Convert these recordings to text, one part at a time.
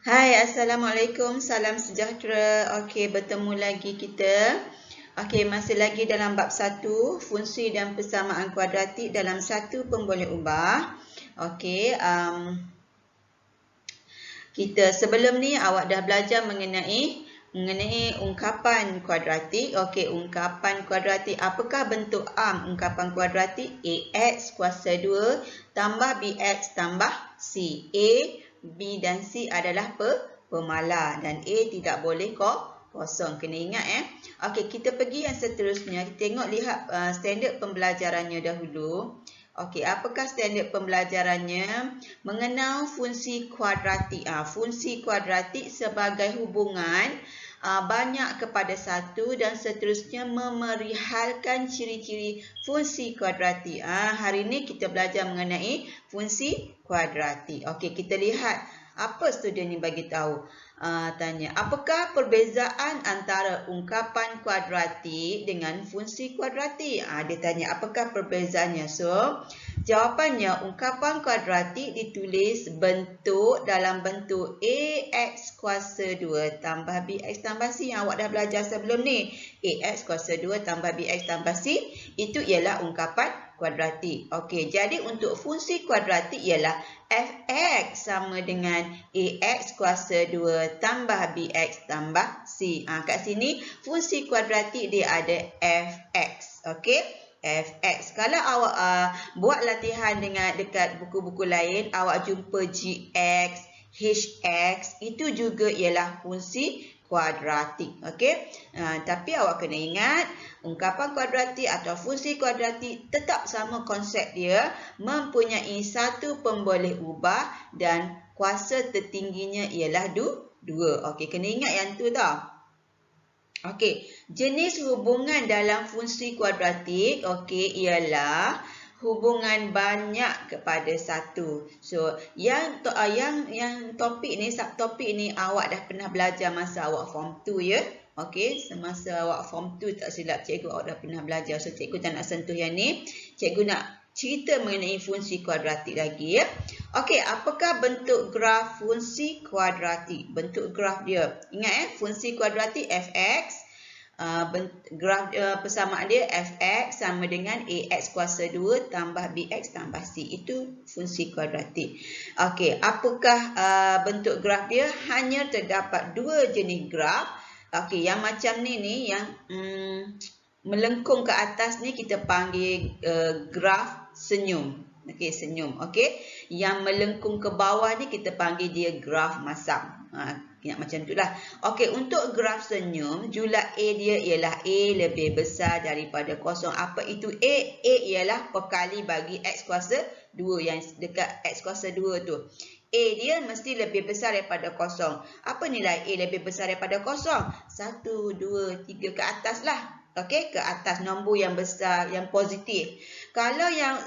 Hai, Assalamualaikum. Salam sejahtera. Okey, bertemu lagi kita. Okey, masih lagi dalam bab 1, fungsi dan persamaan kuadratik dalam satu pemboleh ubah. Okey, kita sebelum ni awak dah belajar mengenai ungkapan kuadratik. Okey, ungkapan kuadratik. Apakah bentuk ungkapan kuadratik? AX kuasa 2 tambah BX tambah C. A, B dan C adalah pemalar dan A tidak boleh kosong. Kena ingat Okey, kita pergi yang seterusnya. Kita lihat standard pembelajarannya dahulu. Okey, apakah standard pembelajarannya? Mengenal fungsi kuadratik. Fungsi kuadratik sebagai hubungan banyak kepada satu dan seterusnya memerihalkan ciri-ciri fungsi kuadratik. Hari ini kita belajar mengenai fungsi kuadratik. Okey, kita lihat apa student ni bagi tahu. Tanya, apakah perbezaan antara ungkapan kuadratik dengan fungsi kuadratik? Dia tanya apakah perbezaannya. So, jawapannya ungkapan kuadratik ditulis dalam bentuk AX kuasa 2 tambah BX tambah C. Yang awak dah belajar sebelum ni. AX kuasa 2 tambah BX tambah C. Itu ialah ungkapan kuadratik. Okey, jadi untuk fungsi kuadratik ialah fx sama dengan ax kuasa 2 tambah bx tambah c. Kat sini fungsi kuadratik dia ada fx. Okey, fx. Kalau awak buat latihan dekat buku-buku lain, awak jumpa gx, hx, itu juga ialah fungsi kuadratik. Okey, tapi awak kena ingat ungkapan kuadratik atau fungsi kuadratik tetap sama konsep dia, mempunyai satu pemboleh ubah dan kuasa tertingginya ialah 2. Okey, kena ingat yang tu tau. Okey, jenis hubungan dalam fungsi kuadratik ialah hubungan banyak kepada satu. So, yang topik ni, subtopik ni awak dah pernah belajar masa awak form 2 ya. Okey, semasa awak form 2 tak silap cikgu awak dah pernah belajar. So, cikgu tak nak sentuh yang ni. Cikgu nak cerita mengenai fungsi kuadratik lagi ya. Okey, apakah bentuk graf fungsi kuadratik? Bentuk graf dia. Ingat fungsi kuadratik fx. Graf persamaan dia fx sama dengan ax kuasa 2 tambah bx tambah c. Itu fungsi kuadratik. Okey, apakah bentuk graf dia? Hanya terdapat dua jenis graf. Okey, yang macam ni yang melengkung ke atas ni kita panggil graf senyum. Okey, senyum. Okey, yang melengkung ke bawah ni kita panggil dia graf masam. Ingat macam itulah. Okey, untuk graf senyum, julat A dia ialah A lebih besar daripada kosong. Apa itu A? A ialah perkali bagi X kuasa 2 yang dekat X kuasa 2 tu. A dia mesti lebih besar daripada kosong. Apa nilai A lebih besar daripada kosong? 1, 2, 3 ke atas lah. Okey, ke atas nombor yang besar, yang positif. Kalau yang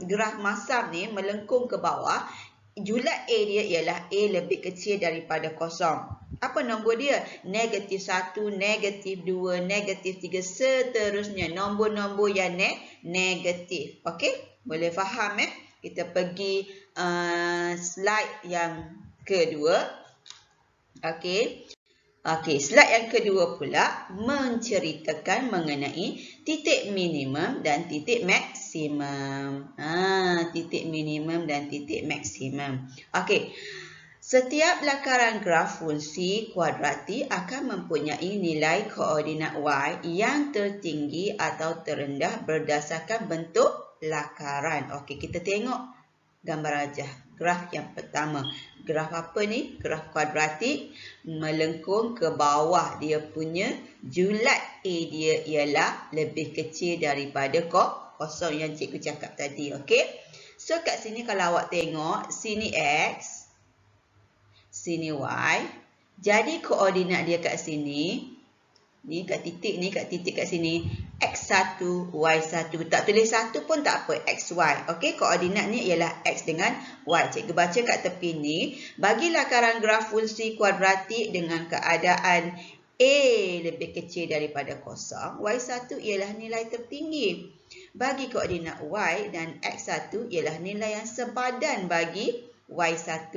graf masam ni melengkung ke bawah, julat A dia ialah A lebih kecil daripada kosong. Apa nombor dia? Negatif 1, negatif 2, negatif 3, seterusnya. Nombor-nombor yang negatif. Okey? Boleh faham Kita pergi slide yang kedua. Okey. Okey, slide yang kedua pula menceritakan mengenai titik minimum dan titik maksimum. Titik minimum dan titik maksimum. Okey. Setiap lakaran graf fungsi kuadratik akan mempunyai nilai koordinat y yang tertinggi atau terendah berdasarkan bentuk lakaran. Okey, kita tengok gambar rajah. Graf yang pertama. Graf apa ni? Graf kuadratik melengkung ke bawah. Dia punya julat A dia ialah lebih kecil daripada kosong yang cikgu cakap tadi. Okey. So kat sini kalau awak tengok, sini X, sini Y. Jadi koordinat dia kat sini, ni kat titik kat sini, X1, Y1. Tak tulis 1 pun tak apa, XY. Okey, koordinat ni ialah X dengan Y. Cikgu baca kat tepi ni, bagi lakaran graf fungsi kuadratik dengan keadaan A lebih kecil daripada kosong, Y1 ialah nilai tertinggi. Bagi koordinat Y dan X1 ialah nilai yang sepadan bagi Y1.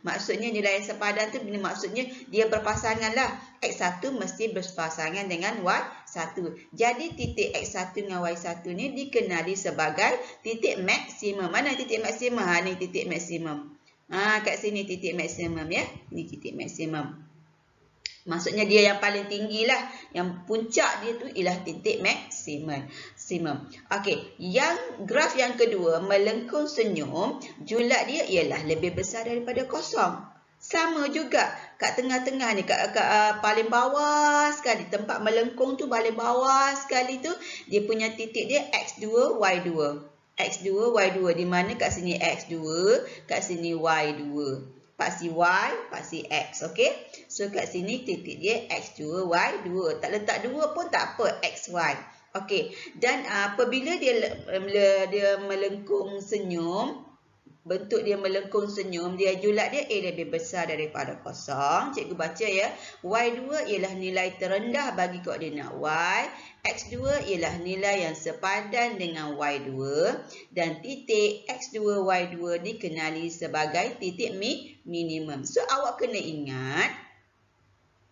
Maksudnya nilai yang sepadan tu maksudnya dia berpasangan lah. X1 mesti berpasangan dengan Y1. Jadi titik X1 dengan Y1 ni dikenali sebagai titik maksimum. Mana titik maksimum? Ni titik maksimum. Kat sini titik maksimum ya. Ni titik maksimum. Maksudnya dia yang paling tinggi lah. Yang puncak dia tu ialah titik maksimum. Okey, yang graf yang kedua, melengkung senyum, julat dia ialah lebih besar daripada kosong. Sama juga kat tengah-tengah ni, kat paling bawah sekali, tempat melengkung tu paling bawah sekali tu, dia punya titik dia X2, Y2. X2, Y2, di mana kat sini X2, kat sini Y2. Paksi Y, paksi X, okey? So, kat sini titik dia X2, Y2. Tak letak 2 pun tak apa, XY. Okey, dan apabila dia melengkung senyum, bentuk dia melengkung senyum, dia julat dia A lebih besar daripada kosong. Cikgu baca ya. Y2 ialah nilai terendah bagi koordinat Y. X2 ialah nilai yang sepadan dengan Y2. Dan titik X2, Y2 dikenali sebagai titik minimum. So, awak kena ingat.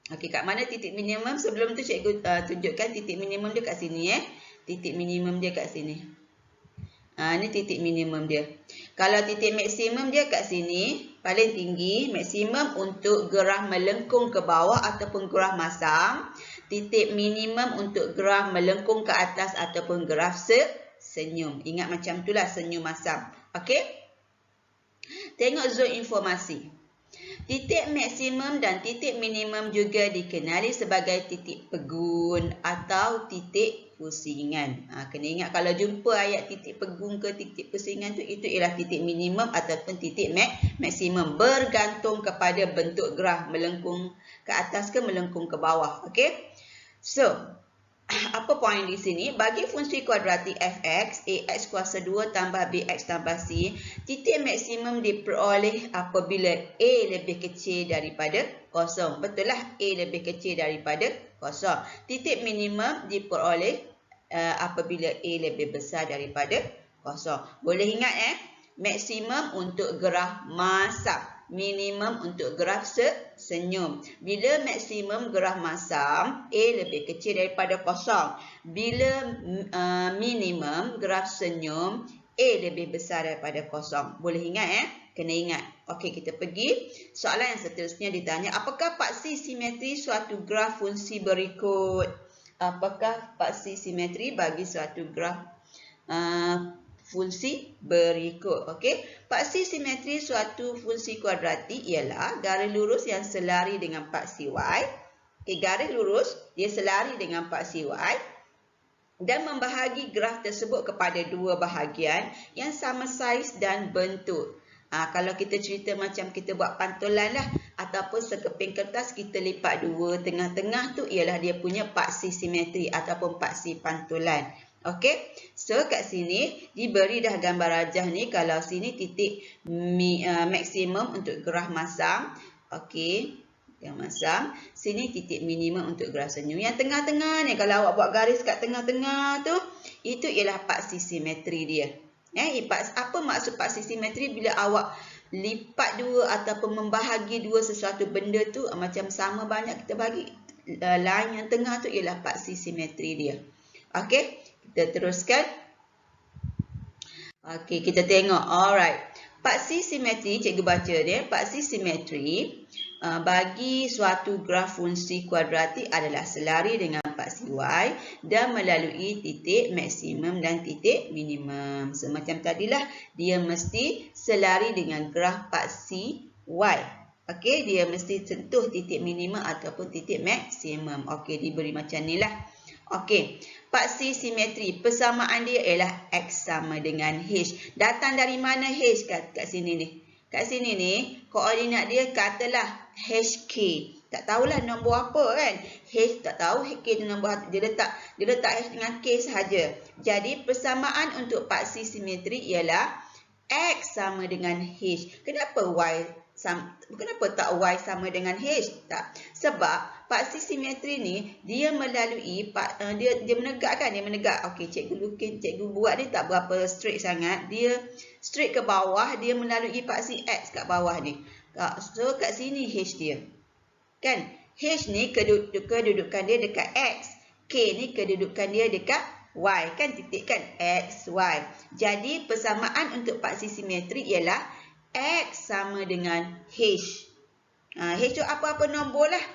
Okey, kat mana titik minimum? Sebelum tu cikgu tunjukkan titik minimum dia kat sini Titik minimum dia kat sini. Ni titik minimum dia. Kalau titik maksimum dia kat sini, paling tinggi, maksimum untuk gerah melengkung ke bawah ataupun gerah masam. Titik minimum untuk gerah melengkung ke atas ataupun gerah senyum. Ingat macam itulah senyum masam. Okey? Tengok zon informasi. Titik maksimum dan titik minimum juga dikenali sebagai titik pegun atau titik pusingan. Kena ingat kalau jumpa ayat titik pegun ke titik pusingan tu, itu ialah titik minimum ataupun titik maksimum. Bergantung kepada bentuk gerah melengkung ke atas ke melengkung ke bawah. Okey? So, apa poin di sini? Bagi fungsi kuadratik fx, ax kuasa 2 tambah bx tambah c, titik maksimum diperoleh apabila a lebih kecil daripada kosong. Betul lah, a lebih kecil daripada kosong. Titik minimum diperoleh apabila a lebih besar daripada kosong. Boleh ingat maksimum untuk gerah masam, minimum untuk graf senyum. Bila maksimum gerah masam, A lebih kecil daripada kosong. Bila minimum graf senyum, A lebih besar daripada kosong. Boleh ingat Kena ingat. Okey, kita pergi. Soalan yang seterusnya ditanya, apakah paksi simetri suatu graf fungsi berikut? Apakah paksi simetri bagi suatu graf fungsi berikut? Okey, paksi simetri suatu fungsi kuadratik ialah garis lurus yang selari dengan paksi Y. Okey, garis lurus dia selari dengan paksi Y dan membahagi graf tersebut kepada dua bahagian yang sama saiz dan bentuk. Kalau kita cerita macam kita buat pantulan lah, ataupun sekeping kertas kita lipat dua, tengah-tengah tu ialah dia punya paksi simetri ataupun paksi pantulan. Okey, so kat sini diberi dah gambar rajah ni. Kalau sini titik maksimum untuk gerah masam. Okey, gerah masam. Sini titik minimum untuk gerah senyum. Yang tengah-tengah ni, kalau awak buat garis kat tengah-tengah tu, itu ialah paksi simetri dia. Apa maksud paksi simetri? Bila awak lipat dua ataupun membahagi dua sesuatu benda tu, macam sama banyak kita bagi, line yang tengah tu ialah paksi simetri dia. Okey, kita teruskan. Okey, kita tengok. Alright. Paksi simetri, cikgu baca dia. Paksi simetri bagi suatu graf fungsi kuadratik adalah selari dengan paksi Y dan melalui titik maksimum dan titik minimum. Semacam tadilah, dia mesti selari dengan graf paksi Y. Okey, dia mesti sentuh titik minimum ataupun titik maksimum. Okey, diberi macam ni lah. Okey, paksi simetri, persamaan dia ialah X sama dengan H. Datang dari mana H kat sini ni? Kat sini ni, koordinat dia katalah HK. Tak tahulah nombor apa kan? H tak tahu, K tu nombor, dia letak H dengan K sahaja. Jadi, persamaan untuk paksi simetri ialah X sama dengan H. Kenapa Y Kenapa tak Y sama dengan H? Tak. Sebab paksi simetri ni dia melalui dia menegak kan? Dia menegak. Okey, cikgu buat ni tak berapa straight sangat. Dia straight ke bawah, dia melalui paksi X kat bawah ni. So kat sini H dia. Kan? H ni kedudukan dia dekat X. K ni kedudukan dia dekat Y. Kan titik kan? X, Y. Jadi persamaan untuk paksi simetri ialah X sama dengan H. H tu apa-apa nombor lah.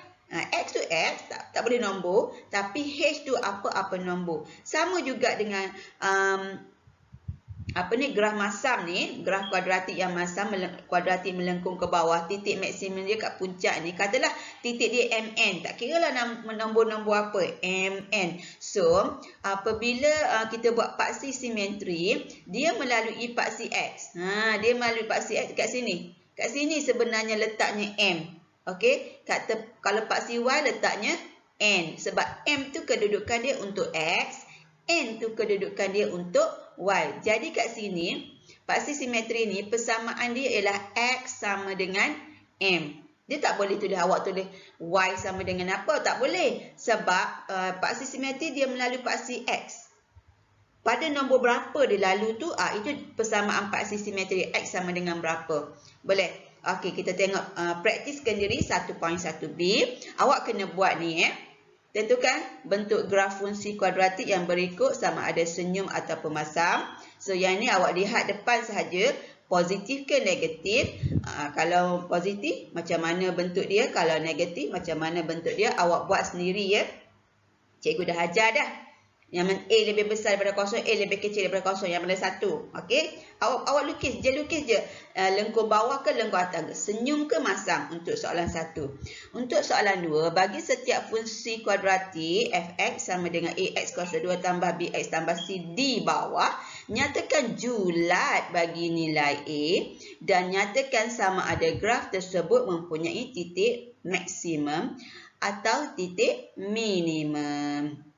X tu X, tak boleh nombor. Tapi H tu apa-apa nombor. Sama juga dengan graf masam ni. Graf kuadratik yang masam, kuadratik melengkung ke bawah. Titik maksimum dia kat puncak ni. Katalah titik dia MN. Tak kira lah nombor-nombor apa. MN. So, apabila kita buat paksi simetri, dia melalui paksi X. Dia melalui paksi X kat sini. Kat sini sebenarnya letaknya M. Okey, kalau paksi Y letaknya N. Sebab M tu kedudukan dia untuk X, N tu kedudukan dia untuk Y. Jadi kat sini, paksi simetri ni persamaan dia ialah X sama dengan M. Dia tak boleh tulis, awak tulis Y sama dengan apa? Tak boleh. Sebab paksi simetri dia melalui paksi X. Pada nombor berapa dia lalu tu, itu persamaan paksi simetri X sama dengan berapa. Boleh? Okey, kita tengok praktiskan diri 1.1b. Awak kena buat ni Tentukan bentuk graf fungsi kuadratik yang berikut sama ada senyum ataupun masam. So yang ni awak lihat depan sahaja, positif ke negatif. Kalau positif macam mana bentuk dia, kalau negatif macam mana bentuk dia, awak buat sendiri ya. Cikgu dah ajar dah. Yang A lebih besar daripada kosong, A lebih kecil daripada kosong. Yang mana satu. Okey? Awak lukis je. Lengkung bawah ke lengkung atas. Senyum ke masam untuk soalan 1. Untuk soalan 2, bagi setiap fungsi kuadratik fx sama dengan ax kuasa 2 tambah bx tambah c di bawah, nyatakan julat bagi nilai A dan nyatakan sama ada graf tersebut mempunyai titik maksimum atau titik minimum.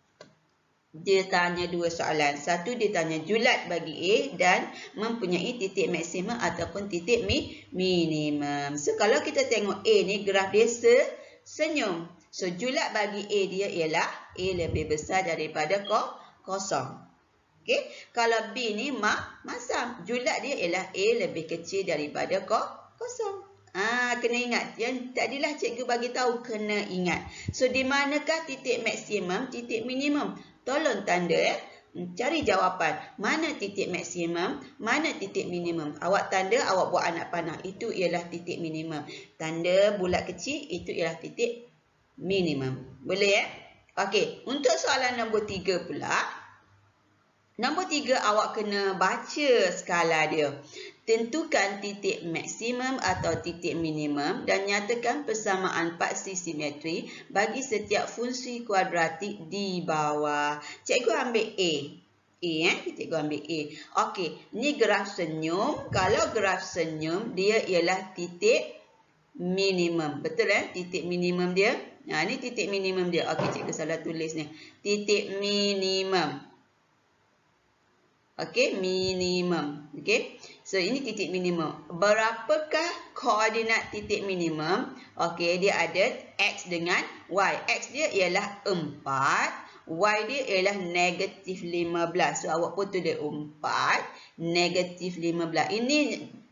Dia tanya dua soalan. Satu, dia tanya julat bagi A dan mempunyai titik maksimum ataupun titik minimum. So, kalau kita tengok A ni, graf dia senyum. So, julat bagi A dia ialah A lebih besar daripada kosong. Okay? Kalau B ni masam. Julat dia ialah A lebih kecil daripada kosong. Kena ingat. Yang tadilah cikgu bagi tahu, kena ingat. So, di manakah titik maksimum, titik minimum? Tolong tanda cari jawapan. Mana titik maksimum, mana titik minimum. Awak tanda, awak buat anak panah. Itu ialah titik minimum. Tanda bulat kecil, itu ialah titik minimum. Boleh Okey, untuk soalan nombor 3 pula. Nombor 3, awak kena baca skala dia. Tentukan titik maksimum atau titik minimum dan nyatakan persamaan paksi simetri bagi setiap fungsi kuadratik di bawah. Cikgu ambil A. Cikgu ambil A. Okey, ni graf senyum. Kalau graf senyum, dia ialah titik minimum. Betul titik minimum dia. Ni titik minimum dia. Okey, cikgu salah tulis ni. Titik minimum. Okey, minimum. Okey. So, ini titik minimum. Berapakah koordinat titik minimum? Okey, dia ada X dengan Y. X dia ialah 4. Y dia ialah negatif 15. So, awak pun tulis 4, negatif 15. Ini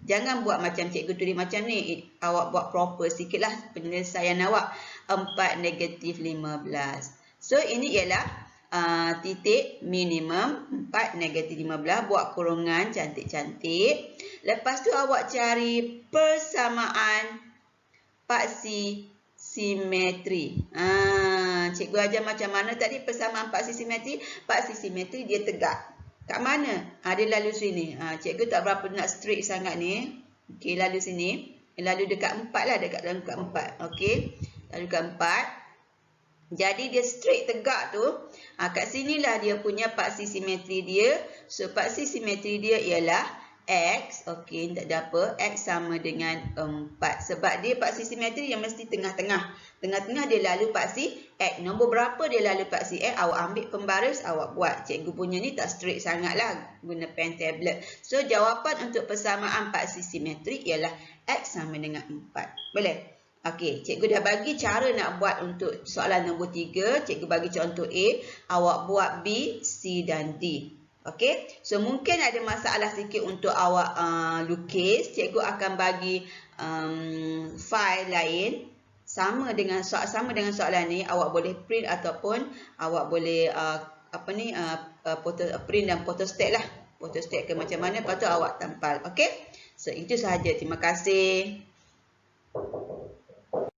jangan buat macam cikgu tulis macam ni. Awak buat proper sikit lah penyelesaian awak. 4, negatif 15. So, ini ialah titik minimum 4 negatif 15. Buat kurungan cantik-cantik. Lepas tu awak cari persamaan paksi simetri. Cikgu ajar macam mana tadi persamaan paksi simetri. Paksi simetri dia tegak. Kat mana? Dia lalu sini. Cikgu tak berapa nak straight sangat ni. Okey, lalu sini. Lalu dekat 4 lah. Dekat 4. Okey. Lalu dekat 4. Jadi dia straight tegak tu. Kat sinilah dia punya paksi simetri dia. So paksi simetri dia ialah X, okey, tak ada apa, X sama dengan 4. Sebab dia paksi simetri yang mesti tengah-tengah. Tengah-tengah dia lalu paksi X. Nombor berapa dia lalu paksi X, awak ambil pembaris, awak buat. Cikgu punya ni tak straight sangat lah, guna pen tablet. So, jawapan untuk persamaan paksi simetri ialah X sama dengan 4. Boleh? Okey, cikgu dah bagi cara nak buat untuk soalan nombor 3. Cikgu bagi contoh A, awak buat B, C dan D. Okey, so mungkin ada masalah sikit untuk awak lukis. Cikgu akan bagi file lain sama dengan soalan ni. Awak boleh print ataupun awak boleh print dan photostat lah. Photostat ke macam mana, lepas tu awak tampal. Okey, so itu sahaja. Terima kasih.